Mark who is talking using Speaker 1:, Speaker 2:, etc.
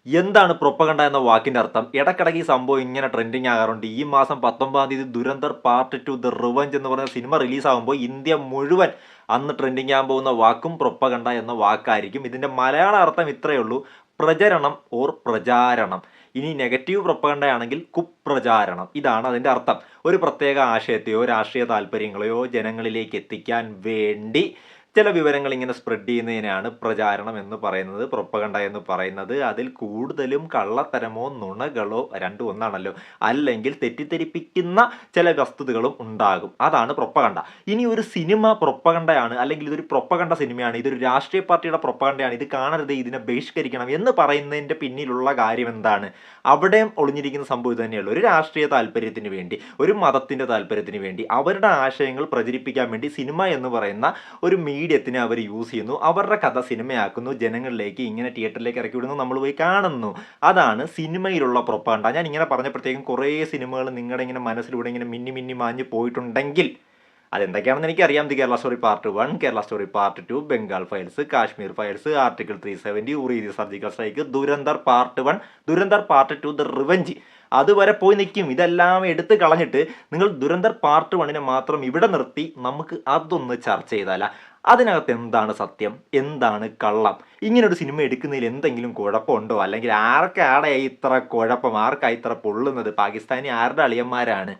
Speaker 1: എന്താണ് പ്രൊപ്പഗണ്ട എന്ന വാക്കിന്റെ അർത്ഥം? ഇടയ്ക്കിടയ്ക്ക് ഈ സംഭവം ഇങ്ങനെ ട്രെൻഡിങ് ആകാറുണ്ട്. ഈ മാസം 19-ാം തീയതി ദുരന്തർ പാർട്ട് 2 ദ റിവഞ്ച് എന്ന് പറയുന്ന സിനിമ റിലീസാകുമ്പോൾ ഇന്ത്യ മുഴുവൻ അന്ന് ട്രെൻഡിങ് ആകാൻ പോകുന്ന വാക്കും പ്രൊപ്പഗണ്ട എന്ന വാക്കായിരിക്കും. ഇതിന്റെ മലയാള അർത്ഥം ഇത്രയേ ഉള്ളൂ: പ്രചരണം ഓർ പ്രചാരണം. ഇനി നെഗറ്റീവ് പ്രൊപ്പഗണ്ടയാണെങ്കിൽ കുപ്രചാരണം. ഇതാണ് അതിന്റെ അർത്ഥം. ഒരു പ്രത്യേക ആശയത്തെയോ രാഷ്ട്രീയ താല്പര്യങ്ങളെയോ ജനങ്ങളിലേക്ക് എത്തിക്കാൻ വേണ്ടി ചില വിവരങ്ങൾ ഇങ്ങനെ സ്പ്രെഡ് ചെയ്യുന്നതിനാണ് പ്രചാരണം എന്ന് പറയുന്നത്, പ്രൊപ്പഗണ്ട എന്ന് പറയുന്നത്. അതിൽ കൂടുതലും കള്ളത്തരമോ നുണകളോ രണ്ടും ഒന്നാണല്ലോ, അല്ലെങ്കിൽ തെറ്റിദ്ധരിപ്പിക്കുന്ന ചില വസ്തുതകളും ഉണ്ടാകും. അതാണ് പ്രൊപ്പഗണ്ട. ഇനി ഒരു സിനിമ പ്രൊപ്പഗണ്ടയാണ്, അല്ലെങ്കിൽ ഇതൊരു പ്രൊപ്പഗണ്ട സിനിമയാണ്, ഇതൊരു രാഷ്ട്രീയ പാർട്ടിയുടെ പ്രൊപ്പഗണ്ടയാണ്, ഇത് കാണരുത്, ഇതിനെ ബഹിഷ്കരിക്കണം എന്ന് പറയുന്നതിൻ്റെ പിന്നിലുള്ള കാര്യം എന്താണ്? അവിടെയും ഒളിഞ്ഞിരിക്കുന്ന സംഭവം ഇത് തന്നെയുള്ളൂ. ഒരു രാഷ്ട്രീയ താല്പര്യത്തിന് വേണ്ടി, ഒരു മതത്തിൻ്റെ താല്പര്യത്തിന് വേണ്ടി, അവരുടെ ആശയങ്ങൾ പ്രചരിപ്പിക്കാൻ വേണ്ടി സിനിമ എന്ന് പറയുന്ന ഒരു മീഡിയത്തിനെ അവർ യൂസ് ചെയ്യുന്നു. അവരുടെ കഥ സിനിമയാക്കുന്നു, ജനങ്ങളിലേക്ക് ഇങ്ങനെ തിയേറ്ററിലേക്ക് ഇറക്കി വിടുന്നു, നമ്മൾ പോയി കാണുന്നു. അതാണ് സിനിമയിലുള്ള പ്രൊപ്പഗണ്ട. ഞാൻ ഇങ്ങനെ പറഞ്ഞപ്പോഴത്തേക്കും കുറേ സിനിമകൾ നിങ്ങളുടെ ഇങ്ങനെ മനസ്സിലൂടെ ഇങ്ങനെ മിന്നി മിന്നി മാഞ്ഞ് പോയിട്ടുണ്ടെങ്കിൽ അതെന്തൊക്കെയാണെന്ന് എനിക്കറിയാം. The Kerala story part 1, Kerala story part 2, Bengal files, Kashmir files, article 370, Uri the surgical strike, Dhurandhar part 1, Dhurandhar part 2 the revenge, അതുവരെ പോയി നിൽക്കും. ഇതെല്ലാം എടുത്ത് കളഞ്ഞിട്ട് നിങ്ങൾ ദുരന്തർ പാർട്ട് 1 മാത്രം ഇവിടെ നിർത്തി നമുക്ക് അതൊന്ന് ചർച്ച ചെയ്താല. അതിനകത്ത് എന്താണ് സത്യം, എന്താണ് കള്ളം? ഇങ്ങനൊരു സിനിമ എടുക്കുന്നതിൽ എന്തെങ്കിലും കുഴപ്പമുണ്ടോ? അല്ലെങ്കിൽ ആർക്കാടെ ഇത്ര കുഴപ്പം, ആർക്കാ ഇത്ര പൊള്ളുന്നത്? പാകിസ്ഥാനി ആരുടെ അളിയന്മാരാണ്?